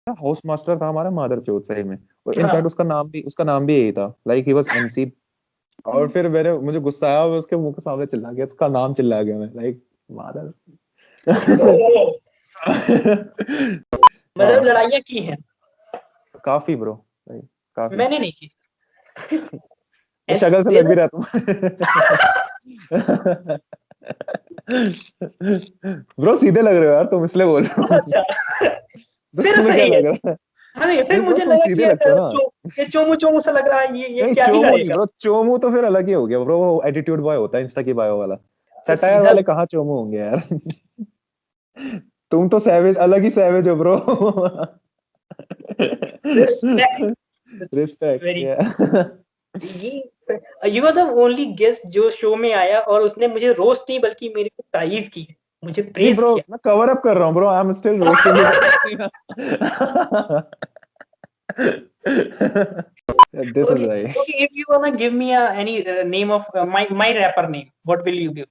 House master था हमारा मादरचोद सही में। और हाँ। इनफैक्ट उसका नाम भी यही था, लाइक ही वाज एमसी। और फिर मुझे गुस्सा आया, मैं उसके मुंह के सामने चिल्ला गया, उसका नाम चिल्ला गया मैं, लाइक मादर। ओ, मतलब हाँ, लड़ाइयाँ की हैं। काफी ब्रो, काफी। मैंने नहीं की। वो शक्ल से लग भी This- रहा तुम। ब्रो सीधे लग रहे हो यार तुम, इसलिए बोल रहा हूँ। अच्छा, तो फिर तुम्हें क्या सही है। लग रहा है? हाँ, फिर नहीं ब्रो, मुझे तुम लगा कि सीधे ये लगते हो ना। ये चोमू चोमू सा लग रहा है, ये नहीं क्या ही चोमू नहीं लड़ेगा। ब्रो, चोमू तो फिर अलग ही हो गया ब्रो, वो एटीट्यूड बॉय होता है इंस्टा की बायो वाला। तो सटायर सीधा वाले कहाँ चोमू होंगे यार। तुम तो सैवेज, अलग ही सैवेज हो bro. Respect. Respect very yeah. ये you are the only guest जो शो में आया और उसने मुझे रोस्ट नहीं बल्कि मेरे को तारीफ की है, मुझे नहीं प्रेज ब्रो, किया। मैं कवर अप कर रहा हूँ bro, I am still roasting you. This is Okay, why. okay. If you wanna give me any name of my rapper name, what will you give?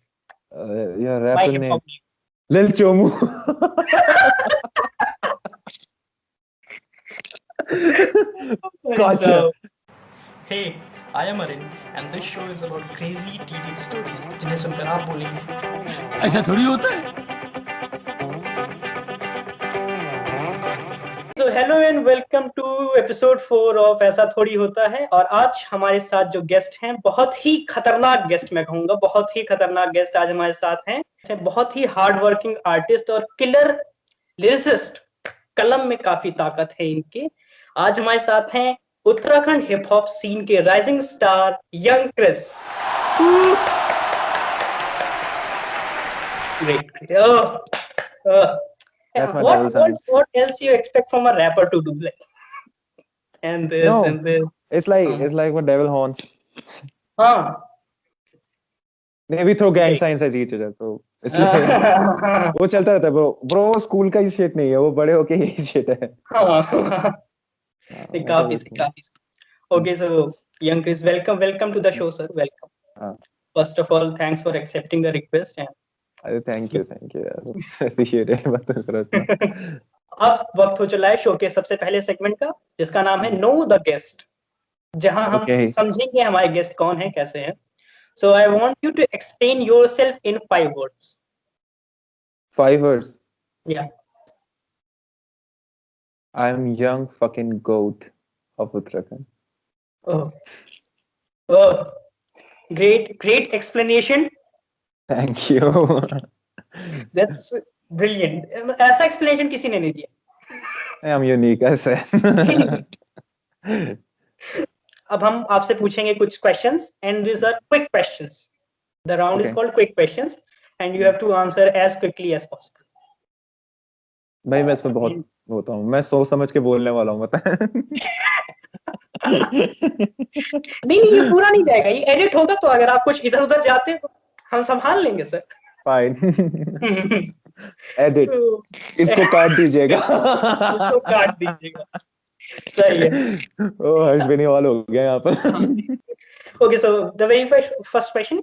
Your My rapper hip name hop name. लिल Chomu. Gotcha. So, hey, I am Arin, and this show is about crazy teenage stories जिन्हें सुनकर आप बोलेंगे ऐसा थोड़ी होता है। तो hello and welcome to episode 4 of ऐसा थोड़ी होता है। और आज हमारे साथ जो गेस्ट हैं, बहुत ही खतरनाक गेस्ट, मैं कहूंगा बहुत ही खतरनाक गेस्ट आज हमारे साथ हैं। बहुत ही हार्ड वर्किंग आर्टिस्ट और किलर लिरिसिस्ट, कलम में काफी ताकत है इनके। आज हमारे साथ हैं उत्तराखंड हिप हॉप सीन के rising star young Chris. Great, That's my devil signs. what else you expect from a rapper to do, like, and this No, and this. it's like um, it's like what devil horns. हाँ, नहीं, we throw gang great. signs at each other, तो इसलिए वो चलता रहता है bro. Bro वो school का ही शेट नहीं है, वो बड़े होके यही शेट है। हाँ, ऐसा काफी कुछ सही, नहीं। काफी सही। Okay, so young Chris, welcome to the show, sir. Welcome. हाँ, First of all, thanks for accepting the request. अरे थैंक यू यार, अप्रिशिएट है, बात करो इतना। And अब वक्त हो चला है शो के सबसे पहले सेगमेंट का, जिसका नाम है नो द गेस्ट, जहां हम ओके, समझेंगे हमारे गेस्ट कौन है, कैसे हैं। So I want you to explain yourself in 5 words. 5 words. या I'm young fucking goat of Uttarakhand. Oh, oh, great explanation. Thank you. That's brilliant. ऐसा एक्सप्लेनेशन किसी ने नहीं दिया। I'm unique, I said. अब हम आपसे पूछेंगे कुछ questions, and this are quick questions. The round is Okay. Called quick questions, and you have to answer as quickly as भाई मैं इसमें बहुत पॉसिबल। होता हूँ, मैं सोच समझ के बोलने वाला हूँ, बता। नहीं नहीं, ये पूरा नहीं जाएगा, ये एडिट होगा, तो अगर आप कुछ इधर उधर जाते तो हम संभाल लेंगे सर। फाइन। एडिट, तो इसको काट दीजिएगा। इसको काट दीजिएगा। सही है। ओ हर्ष बेनीवाल हो गया यहाँ हाँ जी। पर। Okay, so the very first question,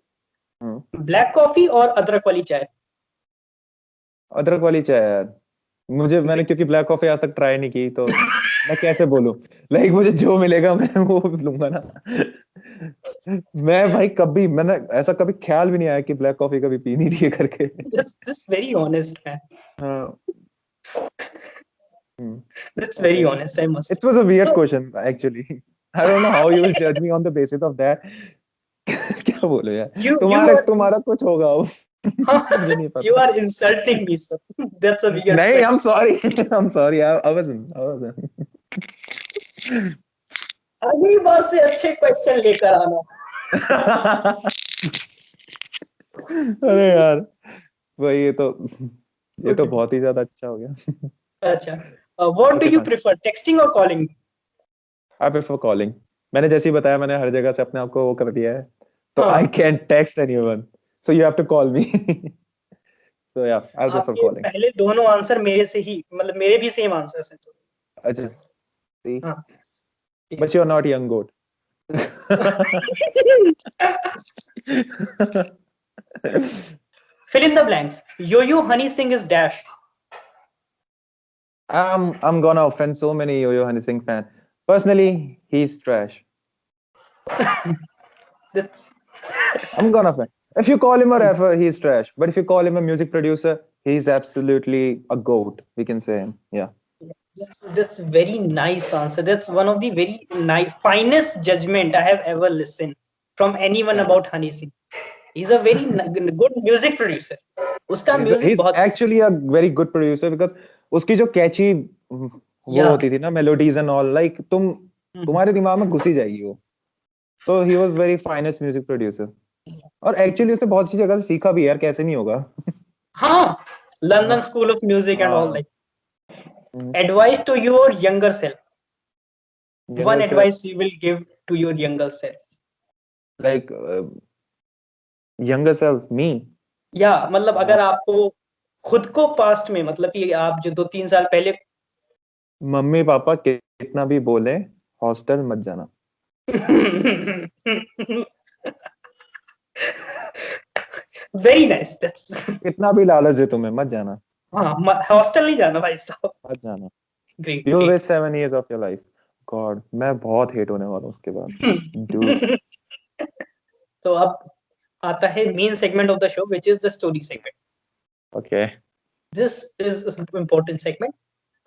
hmm, black coffee और अदरक वाली चाय? अदरक वाली चाय यार। मैंने क्योंकि ब्लैक कॉफी आज तक ट्राई नहीं की, तो मैं कैसे बोलूं। लाइक मुझे जो मिलेगा मैं वो लूंगा ना। मैंने ऐसा कभी ख्याल भी नहीं आया कि ब्लैक कॉफी कभी पी नहीं रही है करके। दिस वेरी ऑनेस्ट है। हाँ। This very okay, honest, I must. It was a weird so question actually. I don't know how you will जज me on the basis of that. क्या बोलो यार। you तुम्हारा are तुम्हारा कुछ होगा वो। मुझे नहीं you पता। are insulting me, sir. That's a weird नहीं, I am question. Sorry. I am sorry, I wasn't. अगली बार से अच्छे क्वेश्चन लेकर आना। अरे यार, भाई ये तो ओके, बहुत ही ज्यादा अच्छा हो गया। अच्छा, what do okay you fine, prefer, texting और कॉलिंग? I prefer calling. मैंने जैसे ही बताया, मैंने हर जगह से अपने आप को वो कर दिया है, तो आई हाँ, can text anyone, so you have to call me. So yeah, I prefer आपके कॉलिंग। पहले दोनों आंसर मेरे से ही, मतलब मेरे भी सेम आंसर्स हैं, तो अच्छा, सी, हाँ, ठीक but you are not young goat. है। Fill in the blanks. Yo-Yo Honey Singh is dash. I'm gonna offend so many Yo-Yo Honey Singh fan. Personally, he's trash. That's I'm gonna offend. If you call him a rapper, he's trash. But if you call him a music producer, he's absolutely a goat. We can say him. Yeah. that's very nice answer. That's one of the very nice finest judgment I have ever listened from anyone Yeah. about Honey Singh. He's a very good music producer. उसका music He's बहुत actually a very good producer because उसकी जो catchy वो या होती थी ना melodies and all, like तुम्हारे दिमाग में घुस ही जाएगी वो. तो he was very finest music producer. और एक्चुअली उसने बहुत सी जगह से सीखा भी है यार, कैसे नहीं होगा. हाँ लंदन हाँ. School of music and all हाँ. Like advice to your younger self one Younger self, advice you will give to your younger self like younger self, me. या मतलब Uh, अगर आपको खुद को पास्ट में मतलब कि आप जो 2-3 साल पहले मम्मी पापा कितना भी बोले, हॉस्टल मत जाना. वेरी नाइस दैट्स कितना भी लालच दे तुम्हें, मत जाना. हाँ हॉस्टल नहीं जाना भाई साहब मत जाना. Great You'll great waste 7 years of your life. God, मैं बहुत हेट होने वाला हूँ उसके बाद. Dude. तो अब आता है main segment of the show which is the story segment Okay. This is important segment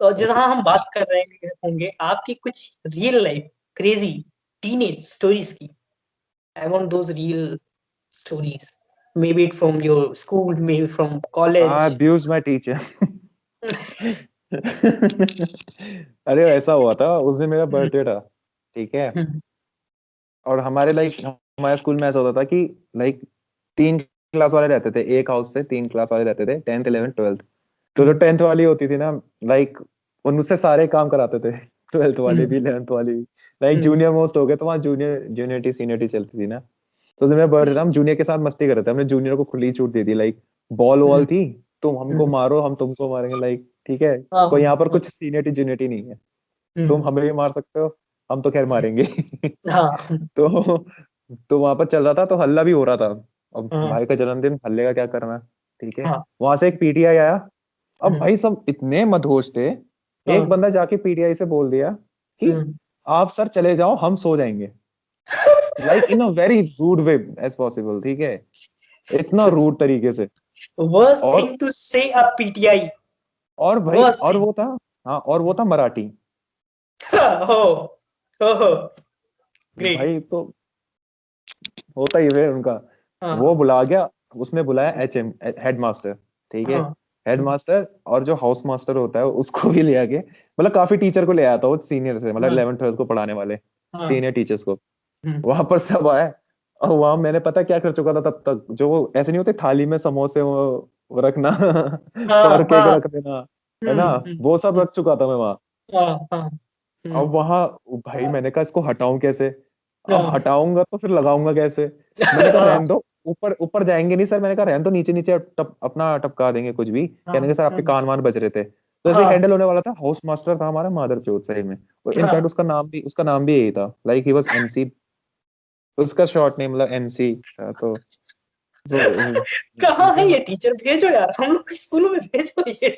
तो जहां हम बात कर रहे होंगे आपकी कुछ real life crazy teenage stories की I want those real stories maybe it from your school maybe from I college abused my teacher. अरे ऐसा हुआ था, उस दिन मेरा बर्थडे था. ठीक है. और हमारे स्कूल में ऐसा होता था कि लाइक 3 क्लास वाले रहते थे, एक हाउस से 3 क्लास वाले रहते थे, 10th 11th 12th. तो जो 10th वाली होती थी ना, लाइक उनसे सारे काम कराते थे. 12th वाले भी, 11th वाले भी. लाइक जूनियर मोस्ट हो गए, तो वहाँ जूनियर सीनियर चलती थी ना. तो जब मेरा बर्थडे था, हम जूनियर के साथ मस्ती कर रहे थे, हमने जूनियर को खुली छूट दे दी. लाइक बॉल वॉल थी, तुम हमको मारो, हम तुमको मारेंगे. लाइक ठीक है, कोई यहाँ पर कुछ सीनियरिटी जूनियरिटी नहीं है. तुम हमें भी मार सकते हो, हम तो खैर मारेंगे. तो तो वहां पर चल रहा था, तो हल्ला भी हो रहा था. अब भाई का जन्मदिन, हल्ले का क्या करना. ठीक है. वहां से एक पीटीआई आया. अब भाई सब इतने मदहोश थे. एक बंदा जाके पीटीआई से बोल दिया कि आप सर चले जाओ, हम सो जाएंगे. Like in a very rude way as possible. ठीक है. इतना रूड तरीके से. worst और thing to say a PTI और भाई, worst और thing वो था. हाँ, और वो था मराठी. oh oh great भाई तो होता ही है उनका. वो बुला गया. उसने बुलाया एचएम, हेड मास्टर. ठीक है. हेड मास्टर और जो हाउस मास्टर होता है उसको भी ले आके, मतलब काफी टीचर को ले आया था वो, सीनियर से, मतलब 11th 12th को पढ़ाने वाले सीनियर टीचर्स को. वहां पर सब आए. और वहां मैंने पता क्या कर चुका था तब तक, जो वो ऐसे नहीं होते थाली में समोसे वो रखना, पर केक रख देना, है ना, वो सब रख चुका था मैं वहां. अब वहां भाई मैंने कहा इसको हटाऊं कैसे. अब हटाऊंगा तो फिर लगाऊंगा कैसे. मैंने कहा रहने दो, ऊपर ऊपर जाएंगे नहीं सर. मैंने कहा रहने दो, नीचे नीचे अपना टपका देंगे कुछ भी. कहने के सर आपके कान वान बज रहे थे. तो ऐसे हैंडल होने वाला था. हाउस मास्टर था हमारा मादर चौथ सही में. इनफैक्ट उसका नाम भी यही था. Like he was MC. उसका शॉर्ट नेम मतलब एमसी था. कहाँ है ये टीचर भेजो यार हम लोग के स्कूल में भेजो ये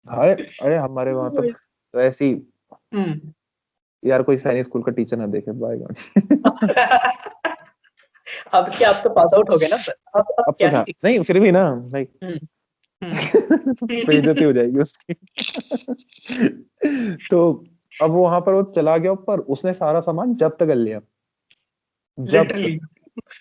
अरे अरे हमारे वहां तो ऐसी, यार कोई सैनिक स्कूल का टीचर ना देखे बाय. अब क्या आप तो पास आउट हो गए ना सर अब अब क्या तो ही था नहीं, फिर भी ना लाइक बेइज्जती हो जाएगी उसकी. तो अब वहां पर वो चला गया ऊपर, उसने सारा सामान जब्त कर लिया. जब्त. लिटरली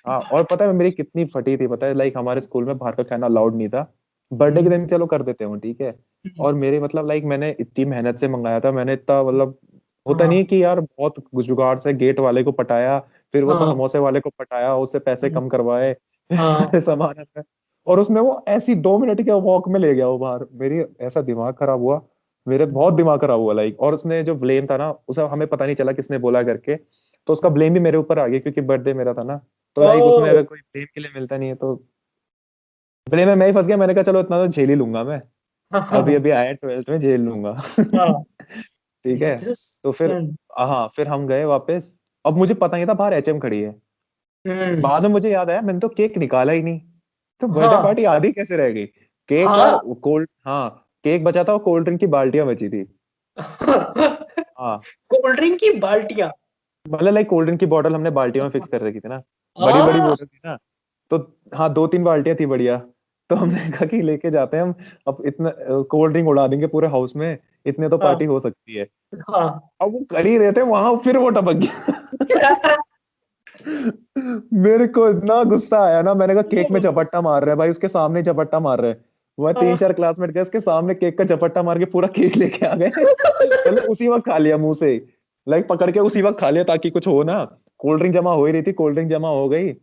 हाँ, और पता है मेरी कितनी फटी थी पता है. लाइक हमारे स्कूल में बाहर का खाना अलाउड नहीं था. बर्थडे के दिन चलो कर देते हो, ठीक है. और मेरे मतलब लाइक मैंने इतनी मेहनत से मंगाया था. मैंने इतना मतलब, होता नहीं कि यार बहुत जुगाड़ से गेट वाले को पटाया, फिर वो समोसे वाले को पटाया, उससे पैसे कम करवाए. सामान है. और उसने वो ऐसी 2 मिनट के वॉक में ले गया वो बाहर. मेरी ऐसा दिमाग खराब हुआ. मेरे बहुत दिमाग खराब हुआ लाइक. और उसने जो ब्लेम था ना, उसे हमें पता नहीं चला किसने बोला करके. तो उसका ब्लेम भी मेरे ऊपर आ गया क्योंकि बर्थडे मेरा था ना. तो लाइक उसमें अगर कोई ब्लेम के लिए मिलता नहीं है तो ब्लेम में मैं ही फंस गया. मैंने कहा चलो इतना तो झेल ही लूंगा मैं. अभी अभी आया 12th में, झेल लूंगा. ठीक है. तो फिर हाँ, फिर हम गए वापस. अब मुझे पता नहीं था बाहर एचएम खड़ी है. बाद में मुझे याद आया मैंने तो केक निकाला ही नहीं. तो बर्थडे पार्टी आधी कैसे रह गई. केक और कोल्ड, हाँ, केक बचा था और कोल्ड ड्रिंक की बाल्टियां बची थी। हाँ, कोल्ड ड्रिंक की बाल्टियां। मतलब लाइक कोल्ड ड्रिंक की बोतल हमने बाल्टियों में फिक्स कर रखी थी ना, बड़ी बड़ी हाँ बोतल थी ना। तो हाँ, 2-3 बाल्टियां थी बढ़िया। तो हमने कहा कि लेके जाते हैं हम, अब इतना कोल्ड ड्रिंक उड़ा देंगे पूरे हाउस में, इतने तो हाँ पार्टी हो सकती है। हाँ। अब वो कर ही रहे थे वहां, फिर वो टपक गया। मेरे को इतना गुस्सा आया ना, मैंने कहा केक में झपट्टा मार रहा है भाई, उसके सामने ही झपट्टा मार रहा है। वह 3-4 क्लासमेट गए उसके सामने केक का झपट्टा मार के पूरा केक लेके आ गए। मतलब उसी वक्त खा लिया मुंह से, लाइक पकड़ के उसी वक्त खा लिया ताकि कुछ हो ना। कोल्ड ड्रिंक जमा हो ही रही थी, कोल्ड ड्रिंक जमा हो गई।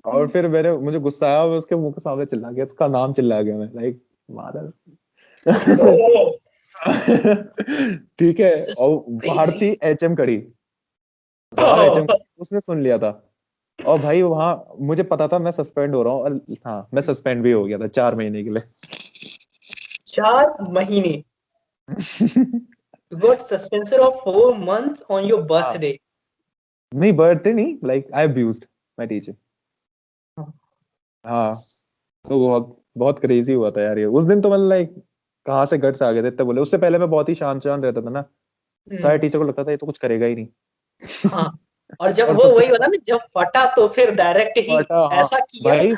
और फिर मुझे गुस्सा आया, मैं उसके मुंह के सामने चिल्ला गया, उसका नाम चिल्ला गया मैं, लाइक मादर। ठीक है। और बाहर क्रेजी। थी एचएम कड़ी, बाहर एचएम, उसने सुन लिया था। और भाई वहां मुझे पता था मैं सस्पेंड हो रहा हूँ, और हाँ मैं सस्पेंड भी हो गया था 4 महीने के लिए। 4 महीने? You got suspension of 4 months on your हाँ, birthday. नहीं बर्थडे नहीं, like I abused my teacher. हाँ, तो बहुत बहुत क्रेजी हुआ था यार ये उस दिन, तो मतलब लाइक कहाँ से गट्स आ गए थे इतने बोले। उससे पहले मैं बहुत ही शांत शांत रहता था ना, सारे हम्म, टीचर को लगता था ये तो कुछ करेगा ही नहीं। हाँ। और जब और वो सबसे वही होता ना, जब फटा तो फिर डायरेक्ट ही फटा, हाँ ऐसा किया। भाई,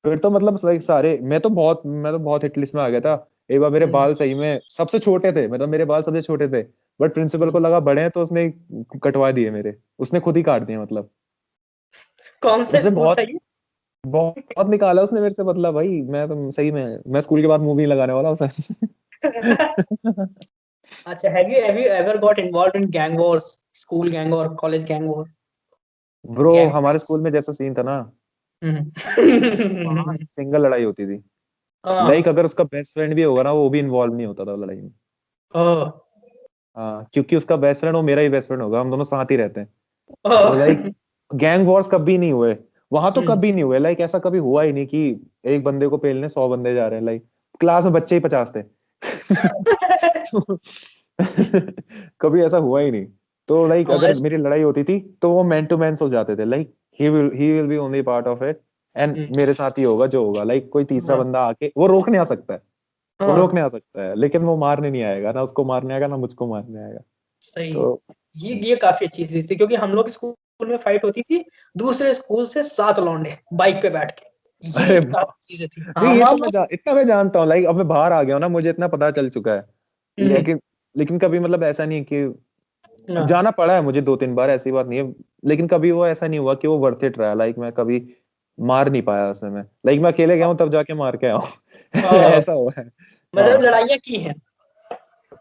फिर तो मतलब सारे मैं तो बहुत हिट लिस्ट में आ गया था। एक बार मेरे हम्म, बाल सही में सबसे छोटे थे, मतलब मेरे बाल सबसे छोटे थे, बट प्रिंसिपल को लगा बड़े हैं तो उसने कटवा दिए मेरे, उसने खुद ही काट दिए मतलब। कौन सा उसने स्कूल था बहुत ये? बहुत निकाला उसने मेरे से, मतलब भाई मैं तो सही में, मैं स्कूल के बाद मूवी लगाने वाला उसे। अच्छा, have you ever got involved in gang Wars, school gang war, college gang war, bro gang हमारे फाइट्स? स्कूल में जैसा सीन था ना, वहाँ हम्म। सिंगल लड़ाई होती थी। लाइक हाँ। अगर उसका बेस्ट फ्रेंड भी होगा ना, वो भी इन्वॉल्व नहीं होता था लड़ाई में। ओह, हाँ, क्योंकि उसका बेस्ट फ्रेंड वो मेरा ही बेस्ट फ्रेंड होगा, हम दोनों साथ ही रहते हैं। तो ओह। लाइक गैंग वॉर्स कभी नहीं हुए वहां, तो हम्म। कभी नहीं हुए, लाइक ऐसा कभी हुआ ही नहीं कि एक बंदे को पेलने 100 बंदे जा रहे हैं, लाइक क्लास में बच्चे ही 50 थे। तो कभी ऐसा हुआ ही नहीं। तो लाइक अगर हमारे मेरी लड़ाई होती थी तो वो मैन टू मैन हो जाते थे, like he will be only part of it, and hmm, मेरे साथ ही होगा जो होगा, लाइक कोई तीसरा हाँ बंदा आके वो रोकने आ सकता है, वो रोकने हाँ, आ सकता है, लेकिन वो मारने नहीं आएगा, ना उसको मारने आएगा ना मुझको मारने आएगा। सही। तो ये काफी अच्छी चीज थी, क्योंकि हम लोग स्कूल में फाइट होती थी दूसरे स्कूल से 7 लौंडे बाइक पे बैठ के, ये अरे काफी चीजें थी। नहीं, ये हम तो इतना मैं जानता हूँ, लाइक अब मैं बाहर आ गया हूँ ना, मुझे इतना पता चल चुका है। हम्म, लेकिन लेकिन कभी मतलब ऐसा नहीं कि हाँ, जाना पड़ा है मुझे 2-3 बार, ऐसी बात नहीं है। लेकिन कभी वो ऐसा नहीं हुआ कि वो वर्थ इट रहा, लाइक मैं कभी मार नहीं पाया उसमें, मैं लाइक मैं अकेले गया हूँ तब जाके मार के आया हूँ। हाँ, ऐसा हुआ है। मतलब हाँ, लड़ाइयाँ की हैं।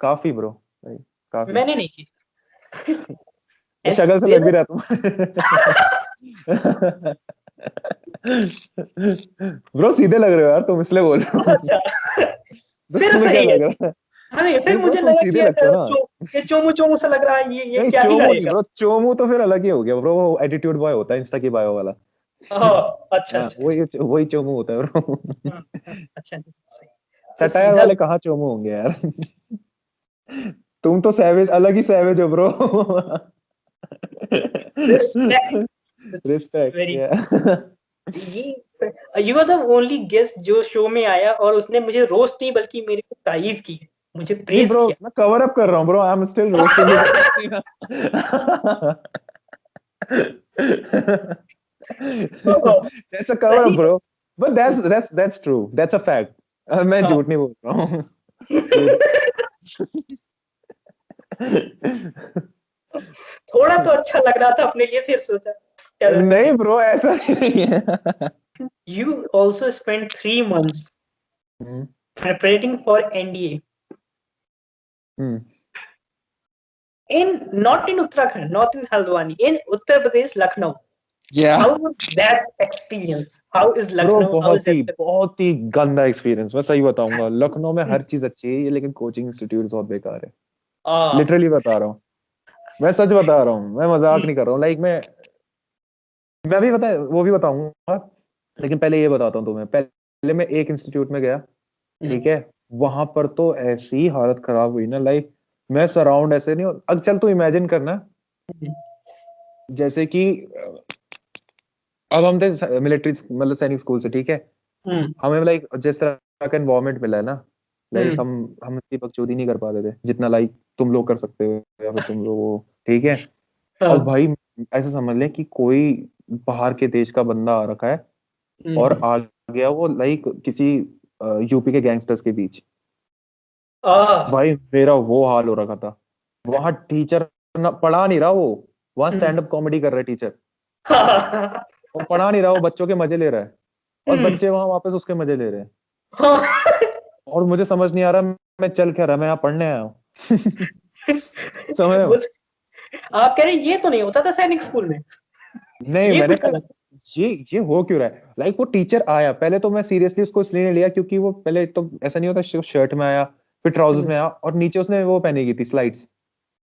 काफी ब्रो, काफी। मैंने नहीं की। ये And शक्ल से this लग भी रहा तुम। ब्रो सीधे लग रहे हो यार तुम, इसलिए बोल रहे हो। अच्छा, तो फिर तुम्हें क्या सही है। लग रहा है? हाँ, फिर नहीं ब्रो, मुझे तुम लगा कि सीधे लगते हो ना। ये चोमू चोमू सा लग रहा है, ये नहीं क्या ही चोमू नहीं लड़ेगा। ब्रो, चोमू तो फिर अलग ही हो गया ब्रो, वो एटीट्यूड बॉय होता है इंस्टा की बायो वाला। हाँ, अच्छा हाँ, अच्छा वही वही चोमू होता है ब्रो। हाँ, हाँ, अच्छा सही। तो सटायर सीधा वाले कहाँ चोमू होंगे यार। तुम तो सैवेज, अलग ही सैवेज हो bro. Respect, respect very. Yeah. ये you are the only guest जो शो में आया और उसने मुझे रोस्ट नहीं बल्कि मेरे को तारीफ की है, मुझे नहीं प्रेज ब्रो, किया। मैं कवर अप कर रहा हूँ bro, I am still roasting you. That's a cover up सही bro, but that's true, that's a fact। मैं हाँ। झूठ नहीं बोल रहा हूँ। ये थोड़ा तो अच्छा लग रहा था अपने लिए, फिर सोचा चलो नहीं ठीक। ब्रो, ऐसा नहीं है। You also spent 3 months hmm, preparing for NDA hmm, in not in Uttarakhand, not in Haldwani, in Uttar Pradesh, Lucknow. क्या How was that experience? How is bro, Lucknow? How is बहुत ही Uttar बहुत ही गंदा experience, मैं सही बताऊंगा। लखनऊ में हर चीज अच्छी है, लेकिन कोचिंग इंस्टीट्यूट बहुत बेकार है। Pradesh? लिटरली बता रहा हूँ, मैं सच बता रहा हूँ, मैं मजाक नहीं कर रहा हूँ, लाइक मैं भी बता वो भी बताऊंगा। लेकिन पहले ये बताता हूँ तुम्हें, पहले मैं एक इंस्टीट्यूट में गया, ठीक है। वहां पर तो ऐसी हालत खराब हुई ना, लाइक मैं सराउंड ऐसे नहीं अब चल तू इमेजिन करना, जैसे कि अब हम थे मिलिट्री मतलब सैनिक स्कूल से, ठीक है। हमें लाइक जिस तरह का एनवायरनमेंट मिला है ना, लाइक हम इतनी बकचोदी नहीं कर पाते थे जितना लाइक तुम लोग कर सकते हो या फिर तुम लोग हो, ठीक है। और हाँ, भाई ऐसे समझ ले कि कोई बाहर के देश का बंदा आ रखा है और आ गया वो लाइक किसी यूपी के गैंगस्टर्स के बीच। आ, भाई मेरा वो हाल हो रखा था। वहां टीचर पढ़ा नहीं रहा, वो वहां स्टैंड अप कॉमेडी कर रहा है टीचर। हाँ, वो पढ़ा नहीं रहा, वो बच्चों के मजे ले रहा है और हम्म, बच्चे वहां वापस उसके मजे ले रहे हैं। हाँ। और मुझे समझ नहीं आ रहा मैं चल क्या रहा, मैं यहाँ पढ़ने आया हूँ। समझ रहे हो? वो- आप कह रहे हैं ये तो नहीं होता था सैनिक स्कूल में, नहीं, ये मैंने कुछ कहा अलग। ये हो क्यों रहा है। लाइक वो टीचर आया, पहले तो मैं सीरियसली उसको इसलिए नहीं लिया क्योंकि वो पहले तो ऐसा नहीं होता, शर्ट में आया फिर ट्राउजर्स हम्म, में आया और नीचे उसने वो पहनी की थी स्लाइड्स।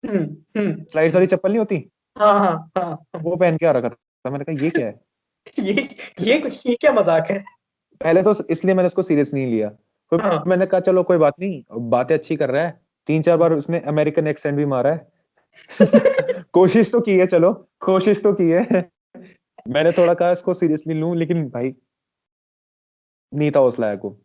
हम्म, हम्म, स्लाइड्स वाली चप्पल नहीं होती, हाँ, हाँ, हाँ, हाँ। वो पहन के आ रखा था। मैंने कहा ये क्या है। ये ये क्या मजाक है। पहले तो इसलिए मैंने उसको सीरियस नहीं लिया। फिर हाँ। मैंने कहा चलो कोई बात नहीं, बातें अच्छी कर रहा है, 3-4 बार उसने अमेरिकन एक्सेंट भी मारा है। कोशिश तो की है, चलो कोशिश तो की है। मैंने थोड़ा कहा इसको सीरियसली लूं, लेकिन भाई नहीं था उस लायक वो।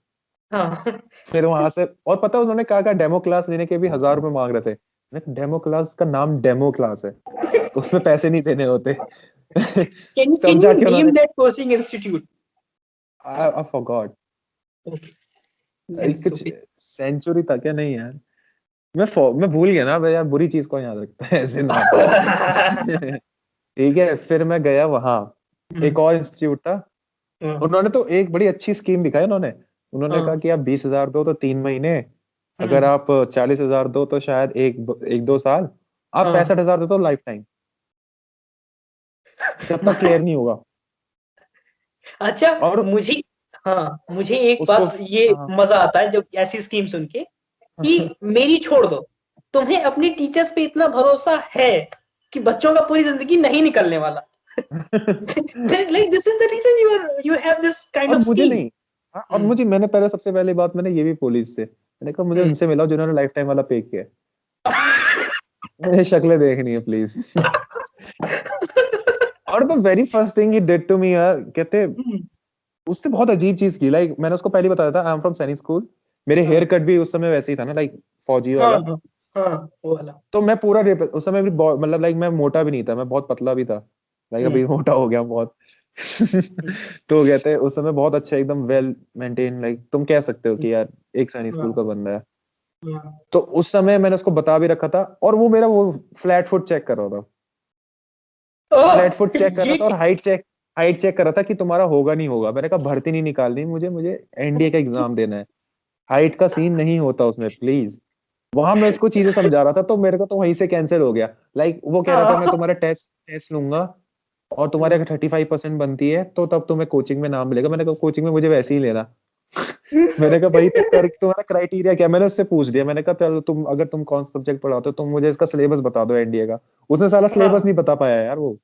हाँ। फिर वहां से और पता है उन्होंने कहा डेमो क्लास लेने के भी 1,000 रुपए मांग रहे थे। मैंने कहा, डेमो क्लास का नाम डेमो क्लास है तो उसमें पैसे नहीं देने होते। तब कैन यू जाके नेम उन्होंने that coaching institute? I forgot. Nice. कुछ सेंचुरी था क्या, नहीं यार। मैं भूल गया ना भाई, यार बुरी चीज को याद रखता है ऐसे नाम। ठीक है, फिर मैं गया वहां। एक और इंस्टीट्यूट था, उन्होंने तो एक बड़ी अच्छी स्कीम दिखाई। उन्होंने उन्होंने कहा कि आप 20,000 दो तो 3 महीने, अगर आप 40,000 दो तो शायद 1-2 साल, आप 65,000 दो तो लाइफ टाइम, जब तक क्लियर नहीं होगा। अच्छा, और मुझे, हाँ, मुझे एक उसको बात ये हाँ। मजा आता है जब ऐसी स्कीम सुन के कि मेरी छोड़ दो, तुम्हें अपनी टीचर्स पे इतना भरोसा है कि बच्चों का पूरी जिंदगी नहीं निकलने वाला। Like this is the reason you have this kind और of मुझे scheme. नहीं, हाँ, और मुझे मैंने पहले सबसे पहली बात मैंने ये भी बोली इससे, मैंने कहा मुझे हम्म। उनसे मिलाओ जिन्होंने लाइफ टाइम वाला पे किया है। मुझे शक्लें देखनी है प्लीज। और the very first thing he did to me यार, कहते उसने बहुत अजीब चीज की। लाइक मैंने उसको पहले बताया था आई एम फ्रॉम सैनिक स्कूल, मेरे हेयर हाँ, कट भी उस समय वैसे ही था ना, लाइक फौजी हाँ, वाला। हाँ, हाँ, वो वाला। तो मैं पूरा उस समय भी मतलब लाइक मैं मोटा भी नहीं था, मैं बहुत पतला भी था। लाइक हम्म, अभी मोटा हो गया बहुत। तो कहते हैं उस समय बहुत अच्छा एकदम वेल मेंटेन, लाइक तुम कह सकते हो कि यार एक सैनिक स्कूल हाँ, का बंदा है। हाँ। तो उस समय मैंने उसको बता भी रखा था और वो मेरा वो फ्लैट फुट चेक कर रहा था। फ्लैट फुट ओह, चेक कर रहा ये था और हाइट चेक कर रहा था कि तुम्हारा होगा नहीं होगा। मैंने कहा भर्ती नहीं निकालनी मुझे, मुझे एनडीए का एग्जाम देना है, हाइट का सीन नहीं होता उसमें प्लीज। वहां मैं उसको चीजें समझा रहा था तो मेरे को तो वहीं से कैंसिल हो गया। लाइक वो कह रहा था मैं हाँ, तुम्हारा टेस्ट टेस्ट लूंगा और तुम्हारे अगर 35% बनती है तो तब तुम्हें कोचिंग में नाम मिलेगा। मैंने कहा कोचिंग में मुझे वैसे ही लेना। मैंने कहा भाई तुम कर तुम्हारा क्राइटेरिया क्या है? मैंने उससे पूछ लिया, मैंने कहा चलो तुम अगर तुम कौन सा सब्जेक्ट पढ़ाते हो तुम मुझे इसका सिलेबस बता दो एनडीए का। उसने साला सिलेबस हाँ, नहीं बता पाया यार वो।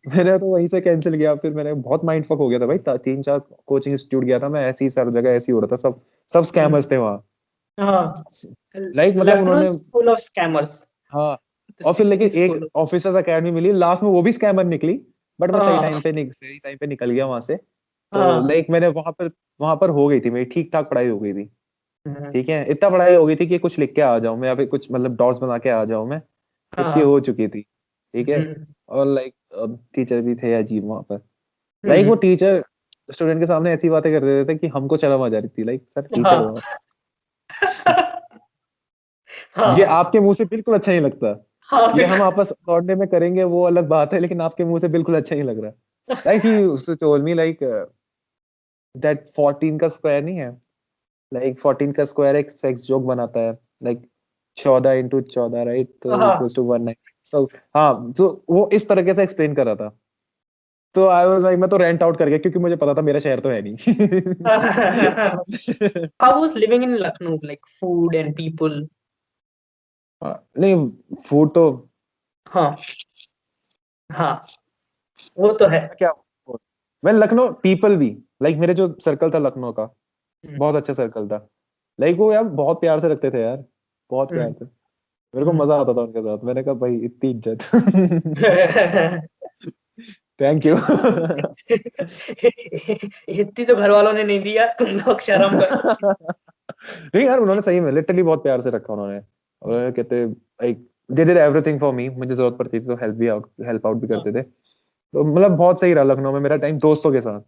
मैंने तो वहीं से कैंसिल किया। फिर मैंने बहुत माइंड फक हो गया था भाई, 3-4 कोचिंग इंस्टीट्यूट गया था मैं, ऐसी ही सब जगह ऐसी हो रहा था, सब सब स्कैमर्स थे वहाँ। हाँ। लाइक मतलब लखनऊ उन्होंने स्कूल ऑफ स्कैमर्स। हाँ। और फिर लेकिन एक स्कूल। ऑफिसर्स अकेडमी मिली लास्ट में, वो भी स्कैमर निकली। बट मैं हाँ, सही टाइम पे निकल गया वहां से। तो हाँ, लाइक मैंने वहां पर हो गई थी मेरी ठीक ठाक पढ़ाई हो गई थी। हाँ, ठीक है, इतना पढ़ाई हो गई थी कि कुछ लिख के आ जाऊं मैं या फिर कुछ मतलब डॉट्स बना के आ जाऊं मैं, इतनी हाँ, हो चुकी थी। ठीक है। और लाइक टीचर भी थे अजीब वहां पर। लाइक वो हम्म, टीचर स्टूडेंट के सामने ऐसी बातें कर देते थे कि हमको शर्म आ जा रही थी। लाइक सर टीचर हाँ, हो आप। ये हाँ, आपके मुंह से बिल्कुल अच्छा नहीं लगता। हाँ, ये हम बिल्कुल। आपस लौटने में करेंगे वो अलग बात है, लेकिन आपके मुंह से बिल्कुल अच्छा नहीं लग रहा। लाइक ही उससे टोल्ड मी लाइक दैट 14 का स्क्वायर नहीं है, लाइक 14 का स्क्वायर एक सेक्स जोक बनाता है। लाइक 14 × 14 राइट, तो हाँ। Equals to 190। सो हाँ, तो वो इस तरीके से एक्सप्लेन कर रहा था। तो आई वाज लाइक मैं तो रेंट आउट कर गया क्योंकि मुझे पता था मेरा शहर तो है नहीं। How was living in Lucknow, like food and people? नहीं, फूड तो हाँ, हाँ, वो तो है। क्या, मैं लखनऊ पीपल भी, लाइक मेरे जो सर्कल था लखनऊ का हम्म, बहुत अच्छा सर्कल था। लाइक वो यार बहुत प्यार से रखते थे यार, बहुत प्यार हम्म, से। मेरे को हम्म। मजा आता था उनके साथ। मैंने कहा भाई इतनी इज्जत। Thank you. इतनी तो घर वालों ने नहीं दी यार, तुम लोग शर्म करो। नहीं यार, उन्होंने सही में लिटरली बहुत प्यार से रखा उन्होंने। और कहते like they did everything for me, मुझे जरूरत पड़ती थी तो हेल्प आउट भी करते थे। तो मतलब बहुत सही रहा लखनऊ में मेरा टाइम दोस्तों के साथ।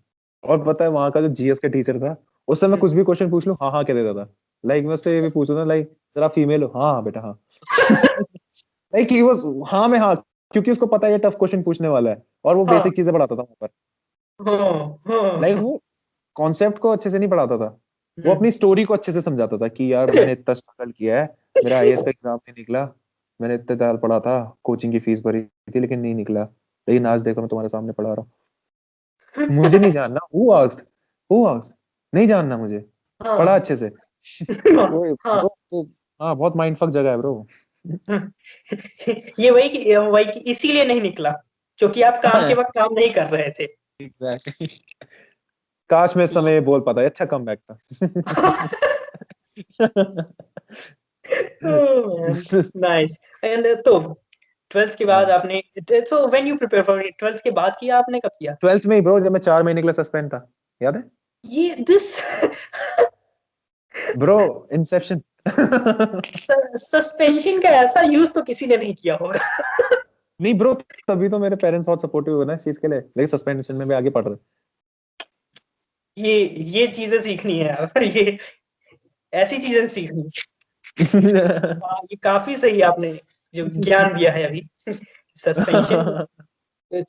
और पता है वहां का जो जीएस का टीचर था, उससे मैं कुछ भी क्वेश्चन पूछ लूं हाँ हाँ कह देता था। लाइक मैं उससे ये भी पूछता था लाइक जरा फीमेल हो, हाँ हाँ बेटा हाँ। लाइक ही वाज हाँ में हाँ, क्योंकि उसको पता है ये टफ क्वेश्चन पूछने वाला है। और वो हाँ बेसिक चीजें पढ़ाता था वहां पर। हाँ लाइक हाँ। वो कॉन्सेप्ट को अच्छे से नहीं पढ़ाता था, वो अपनी हम्म, स्टोरी को अच्छे से समझाता था कि यार मैंने इतना स्ट्रगल किया है, मेरा आईएएस का एग्जाम नहीं निकला, मैंने इतने साल पढ़ा था, कोचिंग की फीस भरी थी लेकिन नहीं निकला, लेकिन आज देखो मैं तुम्हारे सामने पढ़ा रहा हूँ। मुझे नहीं जानना हु आस्क्ड, नहीं जानना मुझे, पढ़ा हाँ अच्छे से। हाँ वो हाँ। ब्रो तो हाँ बहुत माइंड फक जगह है ब्रो। ये वही कि इसीलिए नहीं निकला, क्योंकि आप काम के वक्त काम नहीं कर रहे थे। एग्जैक्टली। काश मैं इस समय बोल पाता, अच्छा कमबैक था। नाइस। एंड तो 12th के बाद आपने, so when you prepare for 12th के बाद किया आपने, कब किया? 12th में ही ब्रो, जब मैं 4 महीने के लिए सस्पेंड था, याद है ये दिस ब्रो, इंसेप्शन। सस्पेंशन का ऐसा यूज तो किसी ने नहीं किया होगा। नहीं ब्रो, तभी तो मेरे पेरेंट्स बहुत सपोर्टिव हुए ना इस चीज के लिए, लेकिन सस्पेंशन में भी आगे पढ़ रहे। ये ये चीजें सीखनी है यार। ये ऐसी चीजें सीखनी है। हाँ, ये काफी सही आपने जो ज्ञान दिया है अभी। सस्पेंशन,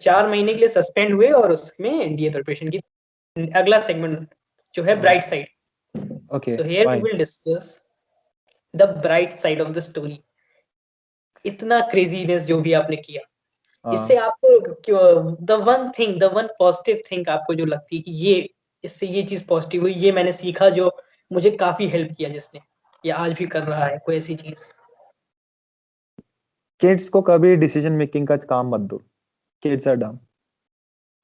4 महीने के लिए सस्पेंड हुए और उसमें एनडीए प्रिपरेशन की। अगला सेगमेंट जो है bright side. Okay so here we fine. Will discuss the bright side of the story. इतना क्रेजीनेस जो भी आपने किया, इससे आपको द वन पॉजिटिव थिंग आपको जो लगती है कि ये, इससे ये चीज पॉजिटिव हुई, ये मैंने सीखा जो मुझे काफी हेल्प किया, जिसने या आज भी कर रहा है कोई ऐसी चीज। किड्स को कभी डिसीजन मेकिंग का काम मत दो, किड्स आर डम।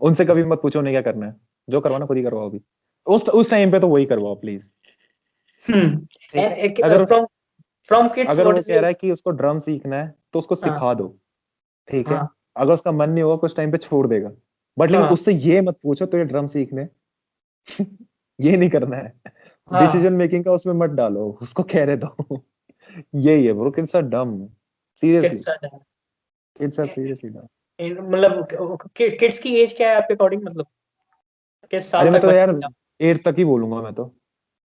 उनसे कभी मत पूछो उन्हें क्या करना है, जो करवाना खुद ही करवाओ अभी। उस टाइम पे तो वही करवाओ प्लीज। ठीक है, अगर फ्रॉम फ्रॉम किड्स अगर व्हाट वो इज कह योर? रहा है कि उसको ड्रम सीखना है तो उसको हाँ सिखा दो, ठीक है। हाँ अगर उसका मन नहीं होगा कुछ टाइम पे छोड़ देगा, बट लेकिन हाँ उससे ये मत पूछो तो ये ड्रम सीखने ये नहीं करना है। हाँ। डिसीजन मेकिंग का उसमें मत डालो, उसको कह रहे दो। यही है bro, kids are dumb, seriously, kids are kids are seriously dumb. मतलब किड्स की एज क्या है आपके अकॉर्डिंग, मतलब किस साल अरे मैं तक तो यार बच्चे? 8 तक ही बोलूंगा मैं तो।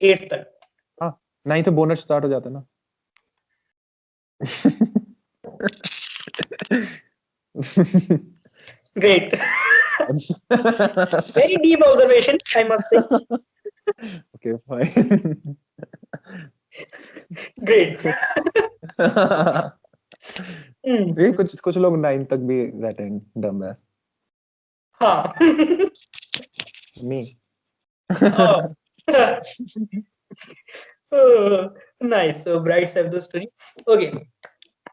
8 तक? हाँ, 9 तो बोनट स्टार्ट हो जाता है ना। Great. Very deep observation I must say. Okay fine. Great. ये कुछ कुछ लोग 9 तक भी रहते हैं डम एस, हाँ। मी। Nice. So bright side of the story. Okay.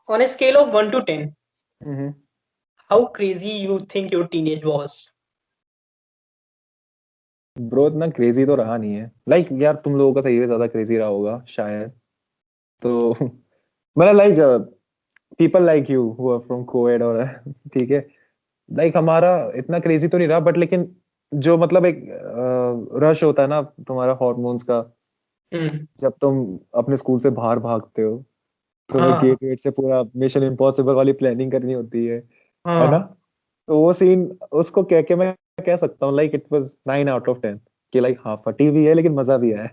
On a scale of 1 to 10, how crazy you think your teenage was? Bro इतना क्रेजी तो रहा नहीं है, लाइक यार तुम लोगों का सही है ज्यादा क्रेजी रहा होगा शायद। तो मतलब like people like you who are from coed और ठीक है, लाइक हमारा इतना क्रेजी तो नहीं रहा, बट लेकिन जो मतलब एक रश होता है ना तुम्हारा हार्मोन्स का, Hmm. जब तुम अपने स्कूल से बाहर भागते हो, तुम्हें हाँ गेट वेट से पूरा मिशन इम्पॉसिबल वाली प्लानिंग करनी होती है ना। हाँ तो वो सीन, उसको कह के मैं कह सकता हूँ like it was 9 out of 10, कि लाइक हाँ फटी भी है लेकिन मजा भी आया है।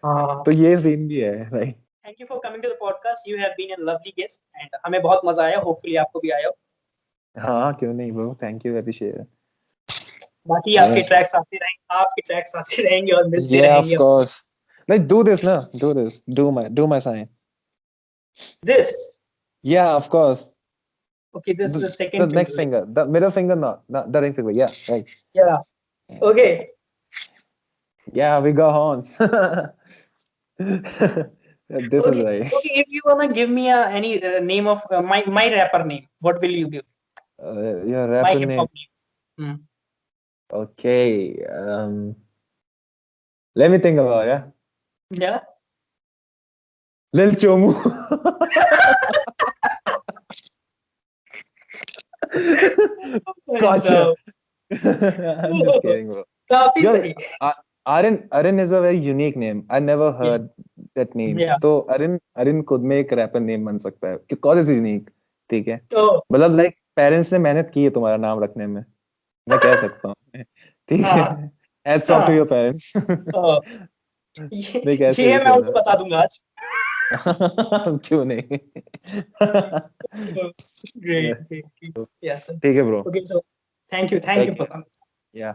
हाँ। तो ये सीन भी है right. Thank you for coming to the podcast, you have been a lovely guest and हमें बहुत मजा आया, होपफुली आपको भी आया हो। हाँ क्यों नहीं ब्रो, थैंक यू, अप्रिशिएट बाकी आपके इट। ट्रैक्स आते रहेंगे, आपके ट्रैक्स आते रहेंगे और मिलते Yeah, of रहेंगे। course. Like do this, na? Do this. Do my sign. This, Yeah, of course. okay, this is The, the the second next finger. finger, the middle finger, not the ring finger. Yeah, right. Yeah. Okay. Yeah, we go horns. This is Okay. right. Okay. If you wanna give me any name of my rapper name, what will you give? Your My rapper hip name. hop name. Hmm. Okay. Let me think about it. Yeah. Yeah. Lil Chomu. Gotcha. So, I'm just kidding, bro. काफी Your सही। Aren is a very unique name. I never Yeah. heard. That name. Yeah. तो अरिन अरिन खुद में एक wrapper name बन सकता है because is unique. ठीक है, तो मतलब लाइक पेरेंट्स ने मेहनत की है तुम्हारा नाम रखने में, मैं कह सकता हूँ। ठीक है, हाँ हैट्स ऑफ टू हाँ योर पेरेंट्स। हाँ, ये देख ऐसे ये भी मैं उनको चला। बता दूंगा आज। क्यों नहीं। Great great, yes. ठीक है bro. Okay, so thank you take for care. या